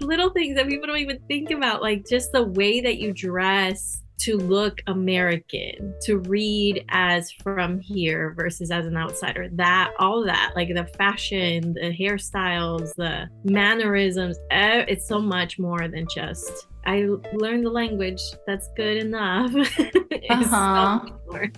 little things that people don't even think about, like just the way that you dress to look American, to read as from here versus as an outsider. That, all that, like the fashion, the hairstyles, the mannerisms, it's so much more than just, I learned the language, that's good enough. It's so much more.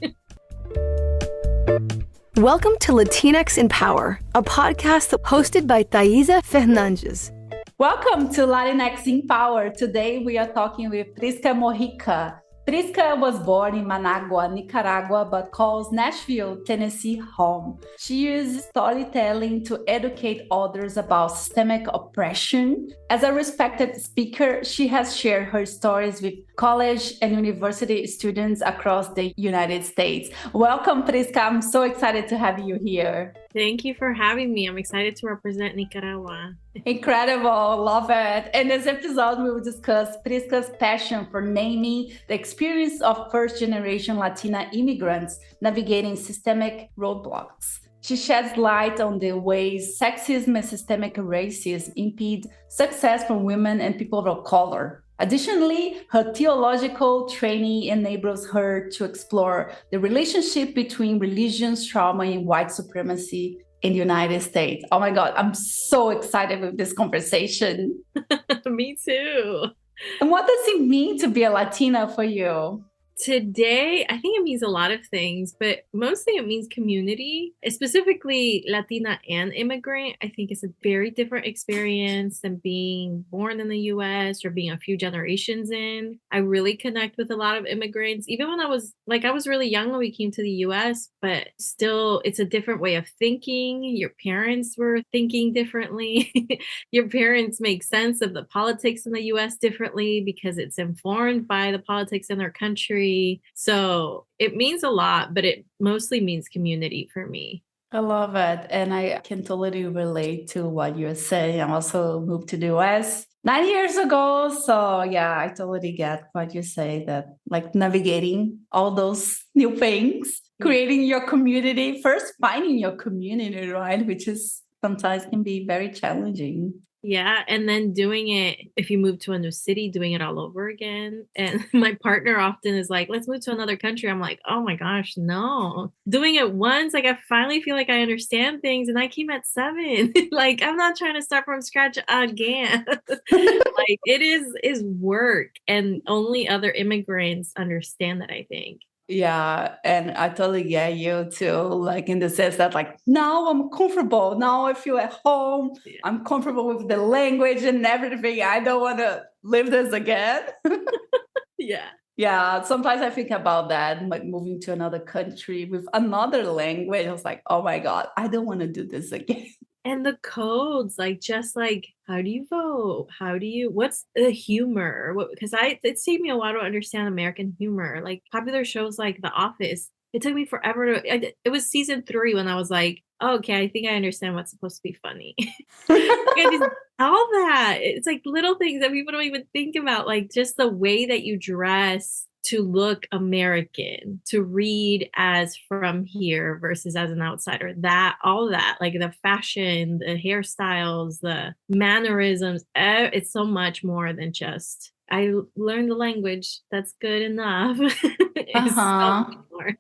Welcome to Latinx in Power, a podcast hosted by Thaisa Fernandes. Welcome to Latinx in Power. Today we are talking with Prisca Mojica. Prisca was born in Managua, Nicaragua, but calls Nashville, Tennessee home. She uses storytelling to educate others about systemic oppression. As a respected speaker, she has shared her stories with college and university students across the United States. Welcome, Prisca. I'm so excited to have you here. Thank you for having me. I'm excited to represent Nicaragua. Incredible. Love it. In this episode, we will discuss Prisca's passion for naming the experience of first-generation Latina immigrants navigating systemic roadblocks. She sheds light on the ways sexism and systemic racism impede success for women and people of color. Additionally, her theological training enables her to explore the relationship between religions, trauma, and white supremacy in the United States. Oh my God, I'm so excited with this conversation. Me too. And what does it mean to be a Latina for you? Today, I think it means a lot of things, but mostly it means community, specifically Latina and immigrant. I think it's a very different experience than being born in the US or being a few generations in. I really connect with a lot of immigrants, even when I was really young when we came to the US, but still it's a different way of thinking. Your parents were thinking differently. Your parents make sense of the politics in the US differently because it's informed by the politics in their country. So it means a lot, but it mostly means community for me. I love it. And I can totally relate to what you're saying. I also moved to the US 9 years ago. So yeah, I totally get what you say, that like navigating all those new things, creating your community, first finding your community, right? Which is sometimes can be very challenging. Yeah. And then doing it, if you move to a new city, doing it all over again. And my partner often is like, let's move to another country. I'm like, oh my gosh, no. Doing it once, like I finally feel like I understand things. And I came at 7. Like, I'm not trying to start from scratch again. Like it is work. And only other immigrants understand that, I think. Yeah, and I totally get you too, like in the sense that like now I'm comfortable, now I feel at home, yeah. I'm comfortable with the language and everything. I don't want to live this again. Yeah. Yeah, sometimes I think about that, like moving to another country with another language. I was like, oh my God, I don't want to do this again. And the codes, like, just like, how do you vote? What's the humor? Because it's taken me a while to understand American humor. Like popular shows like The Office, it took me forever it was season 3 when I was like, oh, okay, I think I understand what's supposed to be funny. All that. It's like little things that people don't even think about, like just the way that you dress to look American, to read as from here versus as an outsider. That, all that, like the fashion, the hairstyles, the mannerisms, it's so much more than just, I learned the language, that's good enough. It's so much more.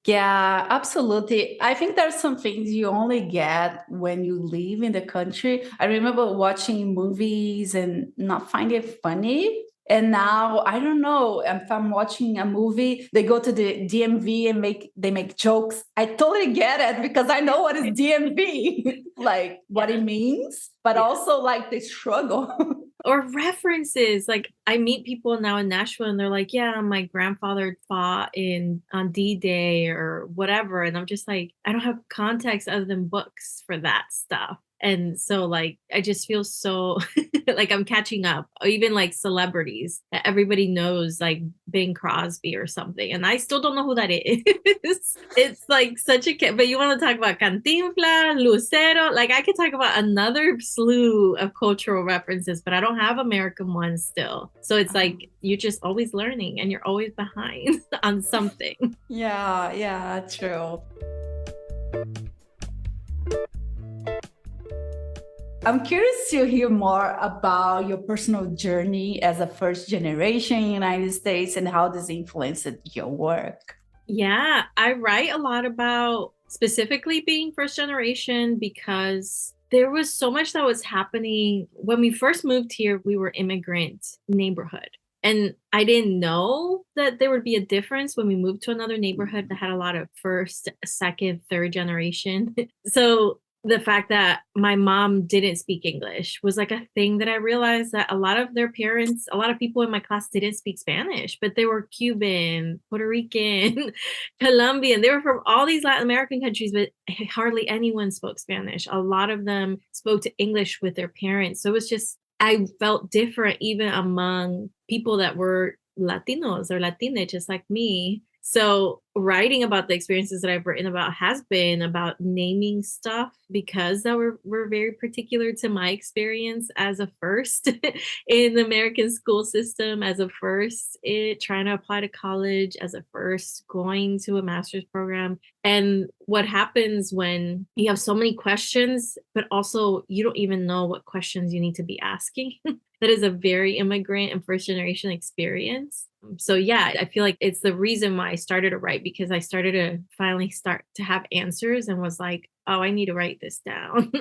Yeah, absolutely. I think there's some things you only get when you live in the country. I remember watching movies and not finding it funny. And now, I don't know, if I'm watching a movie, they go to the DMV and they make jokes. I totally get it because I know what is DMV, like what it means, but also like the struggle. Or references. Like I meet people now in Nashville and they're like, yeah, my grandfather fought on D-Day or whatever. And I'm just like, I don't have context other than books for that stuff. And so like, I just feel so like I'm catching up, or even like celebrities that everybody knows, like Bing Crosby or something. And I still don't know who that is. It's like such a, but you want to talk about Cantinflas, Lucero, like I could talk about another slew of cultural references, but I don't have American ones still. So it's like, you're just always learning and you're always behind on something. Yeah, true. I'm curious to hear more about your personal journey as a first generation in the United States and how this influenced your work. Yeah, I write a lot about specifically being first generation because there was so much that was happening. When we first moved here, we were immigrant neighborhood. And I didn't know that there would be a difference when we moved to another neighborhood that had a lot of first, second, third generation. So the fact that my mom didn't speak English was like a thing that I realized that a lot of their parents, a lot of people in my class didn't speak Spanish, but they were Cuban, Puerto Rican, Colombian. They were from all these Latin American countries, but hardly anyone spoke Spanish. A lot of them spoke to English with their parents. So it was just, I felt different even among people that were Latinos or Latina, just like me. So writing about the experiences that I've written about has been about naming stuff because that were very particular to my experience as a first in the American school system, as a first trying to apply to college, as a first going to a master's program. And what happens when you have so many questions, but also you don't even know what questions you need to be asking. That is a very immigrant and first generation experience. So yeah, I feel like it's the reason why I started to write, because I started to finally start to have answers and was like, oh, I need to write this down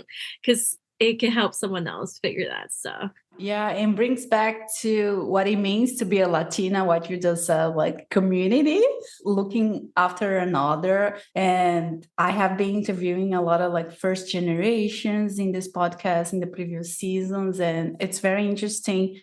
because it can help someone else figure that stuff. Yeah, and brings back to what it means to be a Latina, what you just said, like community, looking after another. And I have been interviewing a lot of like first generations in this podcast in the previous seasons. And it's very interesting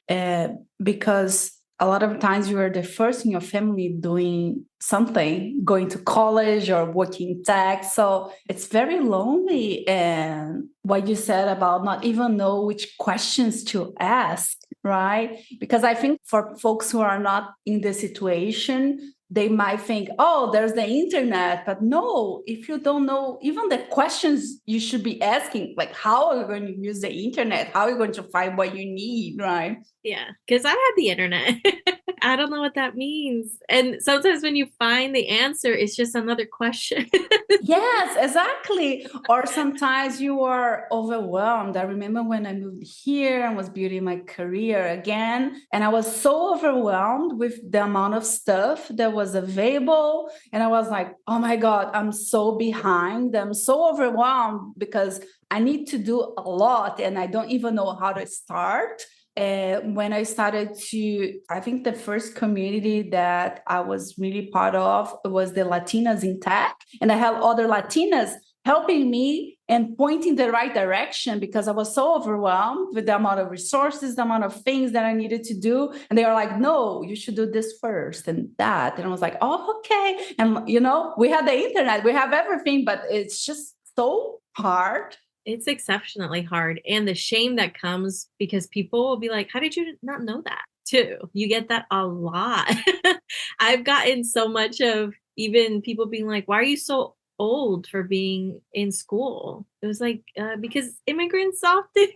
because a lot of times you are the first in your family doing something, going to college or working tech. So it's very lonely. And what you said about not even know which questions to ask, right? Because I think for folks who are not in the situation, they might think, oh, there's the internet. But no, if you don't know even the questions you should be asking, like how are you going to use the internet? How are you going to find what you need, right? Yeah, because I had the internet. I don't know what that means. And sometimes when you find the answer, it's just another question. Yes, exactly. Or sometimes you are overwhelmed. I remember when I moved here and was building my career again, and I was so overwhelmed with the amount of stuff that was available. And I was like, oh my God, I'm so behind. I'm so overwhelmed because I need to do a lot and I don't even know how to start. When I started I think the first community that I was really part of was the Latinas in Tech. And I had other Latinas helping me and pointing the right direction because I was so overwhelmed with the amount of resources, the amount of things that I needed to do. And they were like, no, you should do this first and that. And I was like, oh, okay. And, we have the internet, we have everything, but it's just so hard. It's exceptionally hard. And the shame that comes because people will be like, how did you not know that? Too. You get that a lot. I've gotten so much of even people being like, why are you so old for being in school? It was like, because immigrants often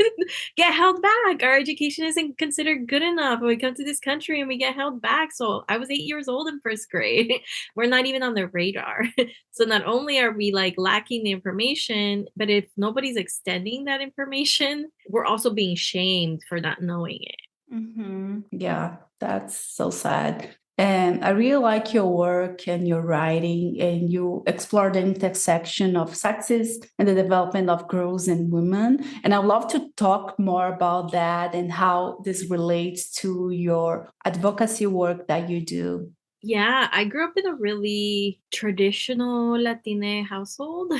get held back. Our education isn't considered good enough when we come to this country and we get held back. So I was 8 years old in first grade. We're not even on the radar. So not only are we like lacking the information, but if nobody's extending that information, we're also being shamed for not knowing it. Mm-hmm. Yeah, that's so sad. And I really like your work and your writing, and you explore the intersection of sexism and the development of girls and women. And I'd love to talk more about that and how this relates to your advocacy work that you do. Yeah, I grew up in a really traditional Latina household.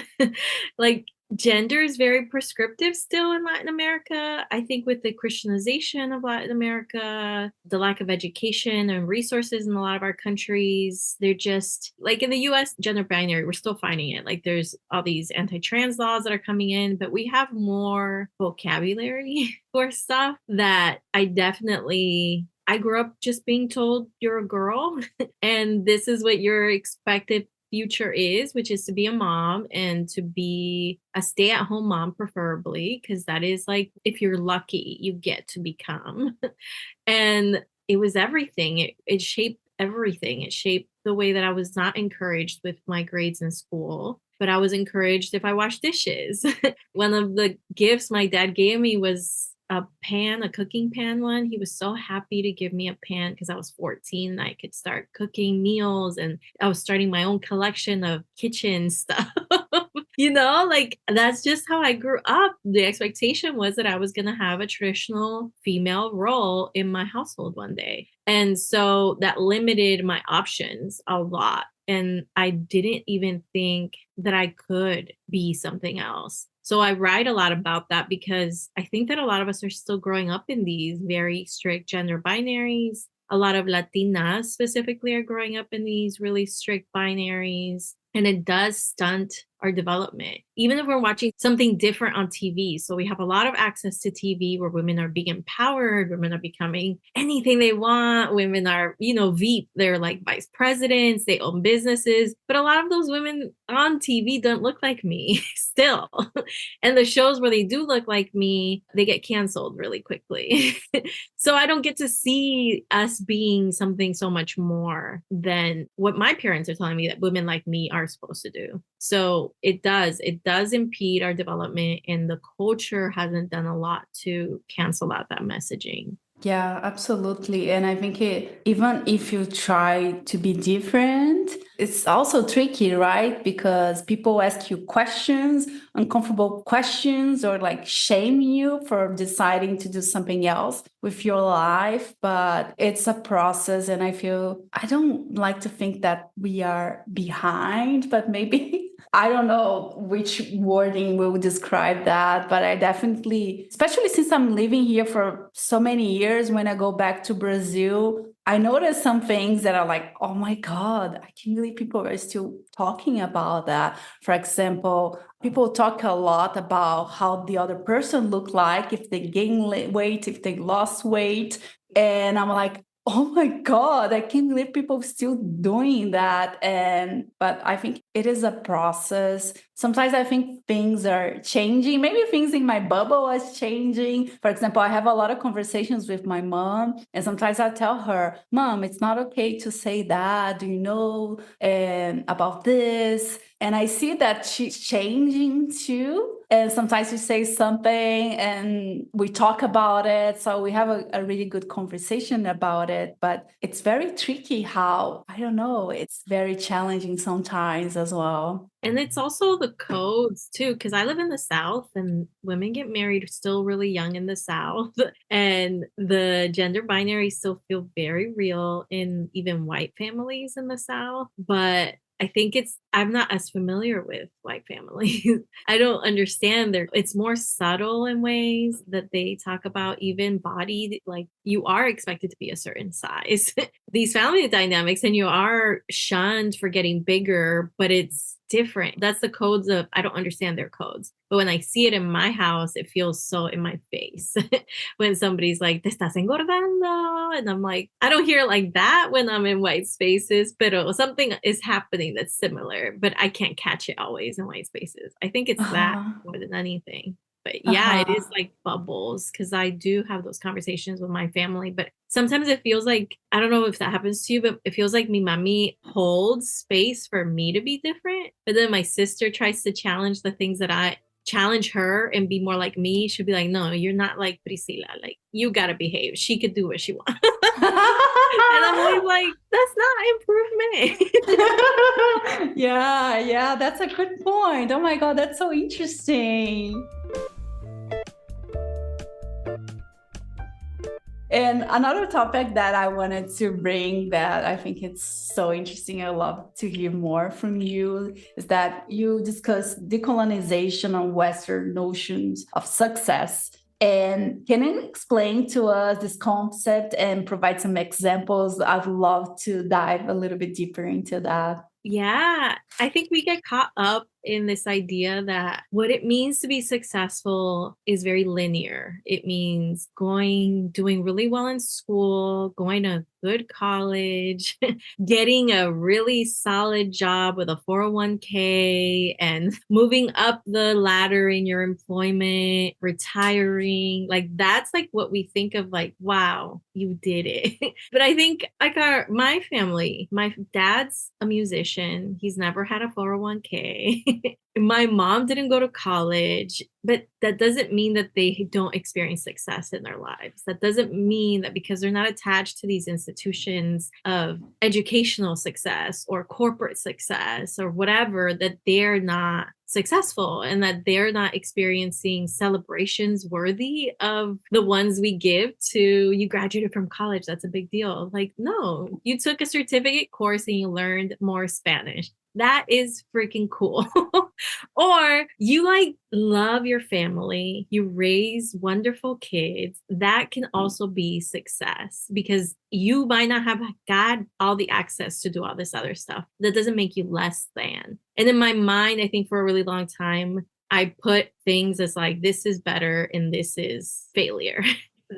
Like gender is very prescriptive still in Latin America. I think with the Christianization of Latin America, the lack of education and resources in a lot of our countries, they're just like in the US, gender binary, we're still finding it. Like there's all these anti-trans laws that are coming in, but we have more vocabulary for stuff that I grew up just being told you're a girl and this is what your expected future is, which is to be a mom and to be a stay-at-home mom, preferably, because that is like, if you're lucky, you get to become. And it was everything. It shaped everything. It shaped the way that I was not encouraged with my grades in school. but I was encouraged if I washed dishes. One of the gifts my dad gave me was a pan, a cooking pan one. He was so happy to give me a pan because I was 14 and I could start cooking meals and I was starting my own collection of kitchen stuff. Like that's just how I grew up. The expectation was that I was going to have a traditional female role in my household one day. And so that limited my options a lot. And I didn't even think that I could be something else. So I write a lot about that because I think that a lot of us are still growing up in these very strict gender binaries. A lot of Latinas specifically are growing up in these really strict binaries. And it does stunt our development, even if we're watching something different on TV. So we have a lot of access to TV where women are being empowered, women are becoming anything they want, women are, VP, they're like vice presidents, they own businesses. But a lot of those women on TV don't look like me still. And the shows where they do look like me, they get canceled really quickly. So I don't get to see us being something so much more than what my parents are telling me that women like me are supposed to do. So it does impede our development, and the culture hasn't done a lot to cancel out that messaging. Yeah, absolutely. And I think even if you try to be different, it's also tricky, right? Because people ask you questions, uncomfortable questions, or like shame you for deciding to do something else with your life. But it's a process. And I don't like to think that we are behind, but maybe I don't know which wording will describe that, but I definitely, especially since I'm living here for so many years, when I go back to Brazil, I notice some things that are like, oh my God, I can't believe people are still talking about that. For example, people talk a lot about how the other person look like, if they gain weight, if they lost weight. And I'm like, oh my God, I can't believe people still doing that. But I think it is a process. Sometimes I think things are changing. Maybe things in my bubble are changing. For example, I have a lot of conversations with my mom, and sometimes I tell her, Mom, it's not okay to say that. Do you know about this? And I see that she's changing too. And sometimes we say something and we talk about it. So we have a really good conversation about it. But it's very tricky how, I don't know, it's very challenging sometimes as well. And it's also the codes too, because I live in the South and women get married still really young in the South. And the gender binary still feel very real in even white families in the South. But I think I'm not as familiar with white families. I don't understand it's more subtle in ways that they talk about even body, like you are expected to be a certain size. These family dynamics, and you are shunned for getting bigger, but it's different. That's the codes of, I don't understand their codes. But when I see it in my house, it feels so in my face. When somebody's like, te estás engordando. And I'm like, I don't hear it like that when I'm in white spaces, but something is happening that's similar, but I can't catch it always in white spaces. I think it's that more than anything. But yeah, it is like bubbles, because I do have those conversations with my family. But sometimes it feels like, I don't know if that happens to you, but it feels like mi mami holds space for me to be different. But then my sister tries to challenge the things that I challenge her and be more like me. She'll be like, no, you're not like Priscilla. Like, you got to behave. She could do what she wants. And I'm always like, that's not improvement. Yeah, that's a good point. Oh my God, that's so interesting. And another topic that I wanted to bring that I think it's so interesting, I love to hear more from you, is that you discuss decolonization on Western notions of success. And can you explain to us this concept and provide some examples? I'd love to dive a little bit deeper into that. Yeah, I think we get caught up in this idea that what it means to be successful is very linear. It means doing really well in school, going to good college, getting a really solid job with a 401k, and moving up the ladder in your employment, retiring. Like, that's like what we think of, like, wow, you did it. But I think like my family, my dad's a musician. He's never had a 401k. My mom didn't go to college, but that doesn't mean that they don't experience success in their lives. That doesn't mean that because they're not attached to these institutions of educational success or corporate success or whatever, that they're not successful and that they're not experiencing celebrations worthy of the ones we give to you graduated from college. That's a big deal. Like, no, you took a certificate course and you learned more Spanish. That is freaking cool. Or you like love your family, you raise wonderful kids. That can also be success because you might not have got all the access to do all this other stuff. That doesn't make you less than. And in my mind, I think for a really long time, I put things as like, this is better and this is failure.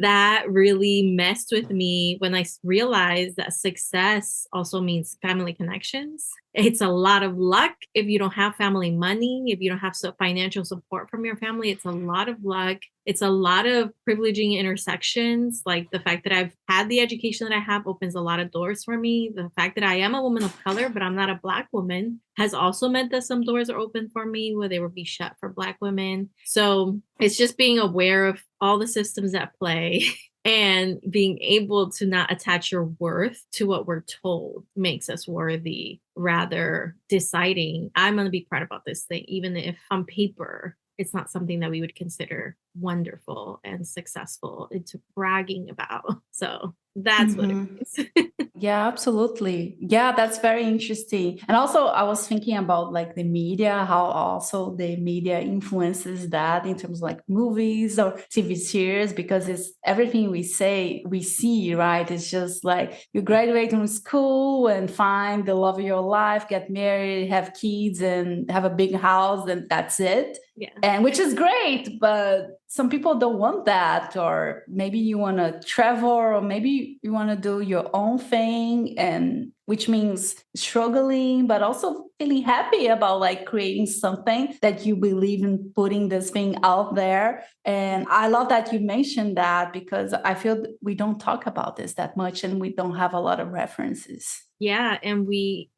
That really messed with me when I realized that success also means family connections. It's a lot of luck if you don't have family money, if you don't have financial support from your family. It's a lot of luck. It's a lot of privileging intersections. Like the fact that I've had the education that I have opens a lot of doors for me. The fact that I am a woman of color, but I'm not a Black woman, has also meant that some doors are open for me where they would be shut for Black women. So it's just being aware of all the systems at play and being able to not attach your worth to what we're told makes us worthy, rather deciding I'm going to be proud about this thing, even if on paper it's not something that we would consider wonderful and successful. It's bragging about. So that's what it is. Yeah, absolutely. Yeah, that's very interesting. And also, I was thinking about like the media, how also the media influences that in terms of like movies or TV series, because it's everything we say, we see, right? It's just like you graduate from school and find the love of your life, get married, have kids, and have a big house, and that's it. Yeah. And which is great, but some people don't want that, or maybe you want to travel, or maybe you want to do your own thing, and which means struggling, but also feeling happy about like creating something that you believe in, putting this thing out there. And I love that you mentioned that because I feel we don't talk about this that much and we don't have a lot of references. Yeah. And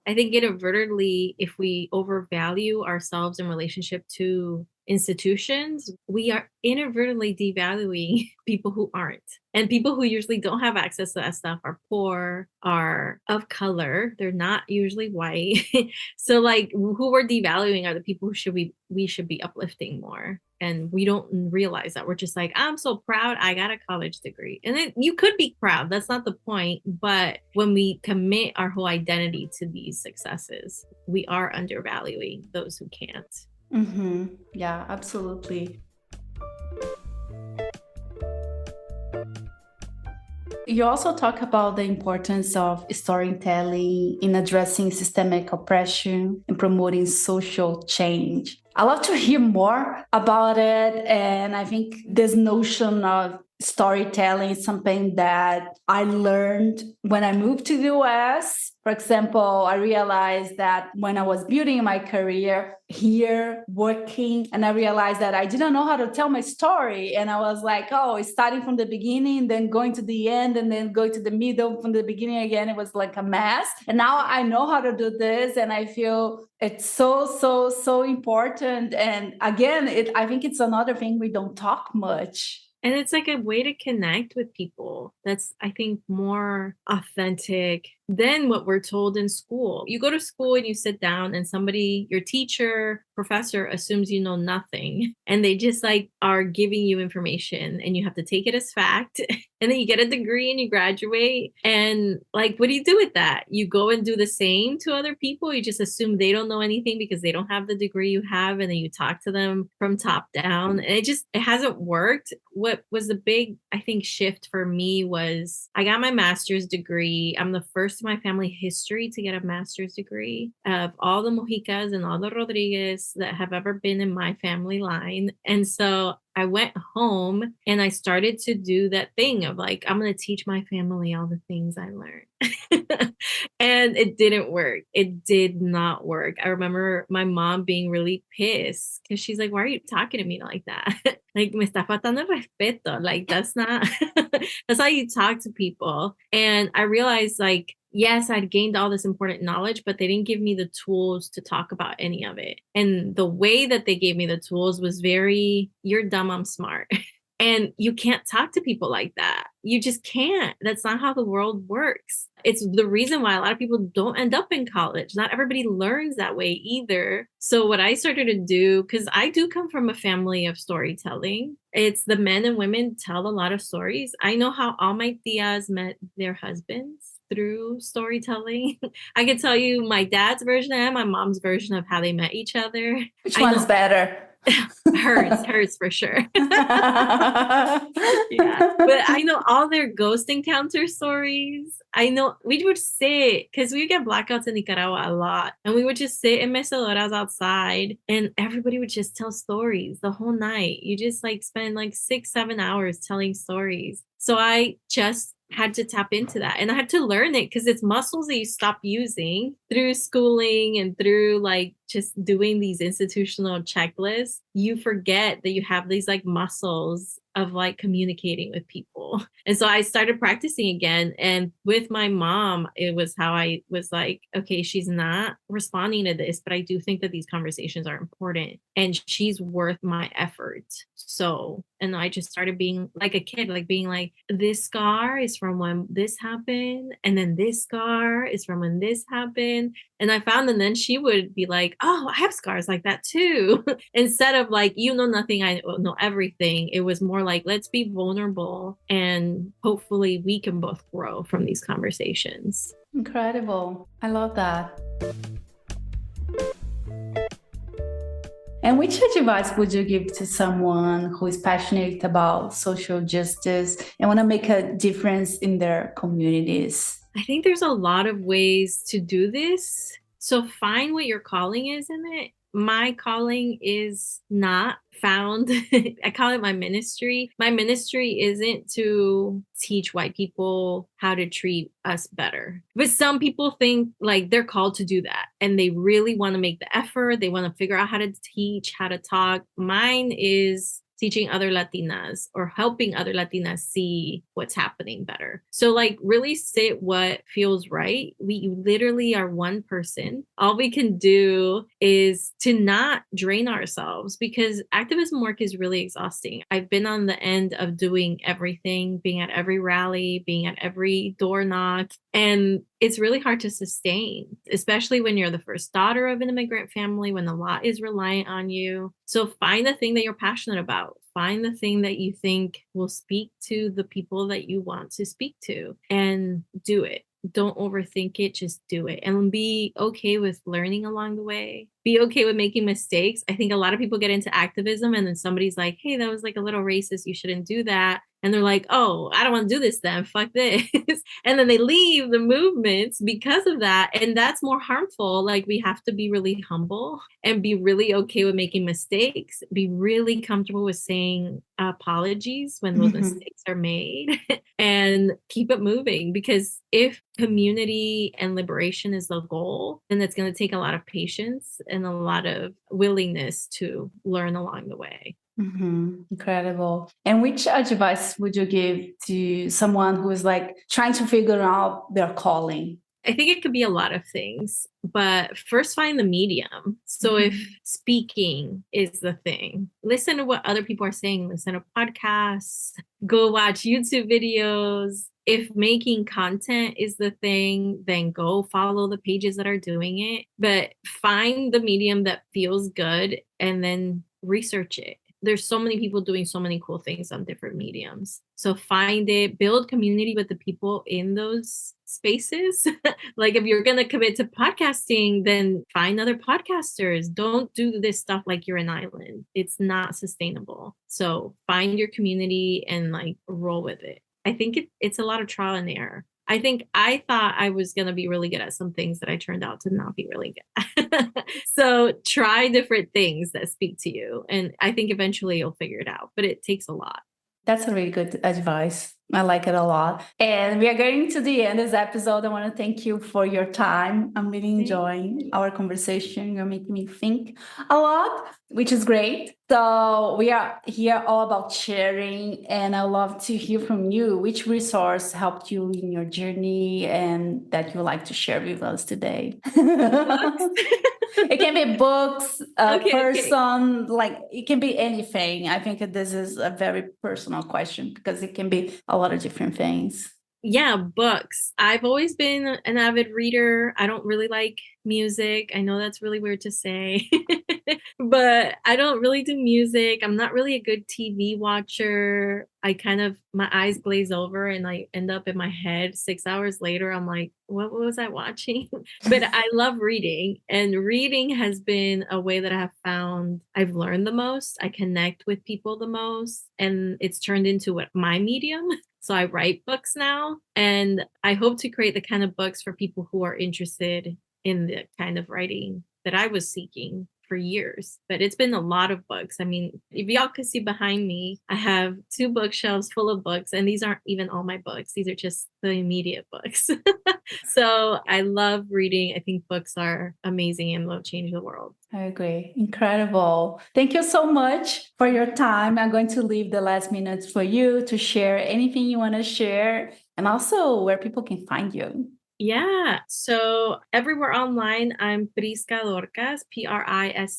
I think inadvertently, if we overvalue ourselves in relationship to institutions, we are inadvertently devaluing people who aren't. And people who usually don't have access to that stuff are poor, are of color. They're not usually white. So like who we're devaluing are the people who we should be uplifting more. And we don't realize that. We're just like, I'm so proud I got a college degree. And then you could be proud. That's not the point. But when we commit our whole identity to these successes, we are undervaluing those who can't. Mm-hmm. Yeah, absolutely. You also talk about the importance of storytelling in addressing systemic oppression and promoting social change. I'd love to hear more about it. And I think this notion of storytelling is something that I learned when I moved to the US. For example, I realized that when I was building my career here, working, and I realized that I didn't know how to tell my story. And I was like, oh, starting from the beginning, then going to the end, and then going to the middle from the beginning again. It was like a mess. And now I know how to do this. And I feel it's so important. And again, I think it's another thing we don't talk much. And it's like a way to connect with people that's, I think, more authentic than what we're told in school. You go to school and you sit down and somebody, your teacher, professor, assumes you know nothing. And they just like are giving you information and you have to take it as fact. And then you get a degree and you graduate. And like, what do you do with that? You go and do the same to other people. You just assume they don't know anything because they don't have the degree you have. And then you talk to them from top down. And it hasn't worked. What was the big, I think, shift for me was I got my master's degree. I'm the first in my family history to get a master's degree of all the Mojicas and all the Rodriguez that have ever been in my family line. And so I went home and I started to do that thing of like, I'm going to teach my family all the things I learned. And it didn't work. It did not work. I remember my mom being really pissed because she's like, why are you talking to me like that? Like, me está faltando respeto. Like, that's not, that's how you talk to people. And I realized like, yes, I'd gained all this important knowledge, but they didn't give me the tools to talk about any of it. And the way that they gave me the tools was very, you're dumb, I'm smart. And you can't talk to people like that. You just can't. That's not how the world works. It's the reason why a lot of people don't end up in college. Not everybody learns that way either. So, what I started to do, because I do come from a family of storytelling, it's the men and women tell a lot of stories. I know how all my tias met their husbands through storytelling. I could tell you my dad's version and my mom's version of how they met each other. Which I one's know better? hers for sure. Yeah. But I know all their ghost encounter stories. I know we would sit because we would get blackouts in Nicaragua a lot. And we would just sit in mecedoras outside and everybody would just tell stories the whole night. You just like spend like 6-7 hours telling stories. So I just had to tap into that and I had to learn it because it's muscles that you stop using through schooling and through like just doing these institutional checklists. You forget that you have these like muscles of like communicating with people. And so I started practicing again. And with my mom, it was how I was like, okay, she's not responding to this, but I do think that these conversations are important and she's worth my effort. So, and I just started being like a kid, like being like, this scar is from when this happened. And then this scar is from when this happened. And I found, and then she would be like, oh, I have scars like that too. Instead of like, you know, nothing, I know everything. It was more like, let's be vulnerable and hopefully we can both grow from these conversations. Incredible. I love that. And which advice would you give to someone who is passionate about social justice and want to make a difference in their communities? I think there's a lot of ways to do this. So find what your calling is in it. My calling is not found. I call it my ministry. My ministry isn't to teach white people how to treat us better. But some people think like they're called to do that and they really want to make the effort. They want to figure out how to teach, how to talk. Mine is teaching other Latinas or helping other Latinas see what's happening better. So like really sit what feels right. We literally are one person. All we can do is to not drain ourselves because activism work is really exhausting. I've been on the end of doing everything, being at every rally, being at every door knock, and it's really hard to sustain, especially when you're the first daughter of an immigrant family, when a lot is reliant on you. So find the thing that you're passionate about. Find the thing that you think will speak to the people that you want to speak to and do it. Don't overthink it, just do it and be okay with learning along the way. Be okay with making mistakes. I think a lot of people get into activism and then somebody's like, hey, that was like a little racist. You shouldn't do that. And they're like, oh, I don't want to do this then. Fuck this. And then they leave the movements because of that. And that's more harmful. Like we have to be really humble and be really okay with making mistakes. Be really comfortable with saying apologies when those mistakes are made and keep it moving. Because if community and liberation is the goal, then it's going to take a lot of patience and a lot of willingness to learn along the way. Incredible. And which advice would you give to someone who is like trying to figure out their calling? I think it could be a lot of things, but first find the medium. So if speaking is the thing, listen to what other people are saying, listen to podcasts, go watch YouTube videos. If making content is the thing, then go follow the pages that are doing it, but find the medium that feels good and then research it. There's so many people doing so many cool things on different mediums. So find it, build community with the people in those spaces. Like if you're going to commit to podcasting, then find other podcasters. Don't do this stuff like you're an island. It's not sustainable. So find your community and like roll with it. I think it's a lot of trial and error. I think I thought I was going to be really good at some things that I turned out to not be really good at. So try different things that speak to you. And I think eventually you'll figure it out, but it takes a lot. That's a really good advice. I like it a lot. And we are getting to the end of this episode. I want to thank you for your time. I'm really enjoying our conversation. You're making me think a lot, which is great. So we are here all about sharing, and I love to hear from you. Which resource helped you in your journey and that you like to share with us today? It can be books, a person, like it can be anything. I think this is a very personal question because it can be a lot of different things. Yeah, books. I've always been an avid reader. I don't really like music. I know that's really weird to say, but I don't really do music. I'm not really a good TV watcher. My eyes glaze over and I end up in my head 6 hours later. I'm like, what was I watching? But I love reading, and reading has been a way that I have found I've learned the most. I connect with people the most, and it's turned into my medium. So I write books now, and I hope to create the kind of books for people who are interested in the kind of writing that I was seeking for years. But it's been a lot of books. I mean, if y'all could see behind me, I have 2 bookshelves full of books, and these aren't even all my books. These are just the immediate books. So I love reading. I think books are amazing and will change the world. I agree. Incredible. Thank you so much for your time. I'm going to leave the last minutes for you to share anything you want to share, and also where people can find you. Yeah. So everywhere online, I'm Prisca Dorcas, Priscadorcas.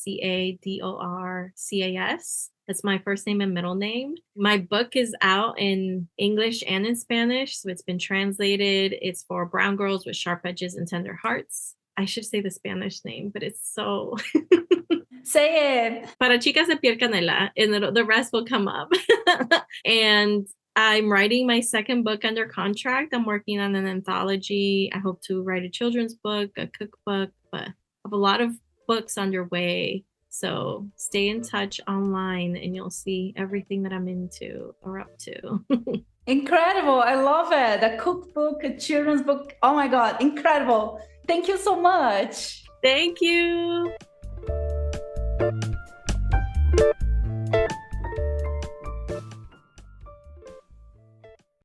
That's my first name and middle name. My book is out in English and in Spanish, so it's been translated. It's for brown girls with sharp edges and tender hearts. I should say the Spanish name, but it's so... Say it. Para chicas de piel canela, and the rest will come up. And I'm writing my second book under contract. I'm working on an anthology. I hope to write a children's book, a cookbook, but I have a lot of books underway. So stay in touch online and you'll see everything that I'm into or up to. Incredible. I love it. A cookbook, a children's book. Oh my God, incredible. Thank you so much. Thank you.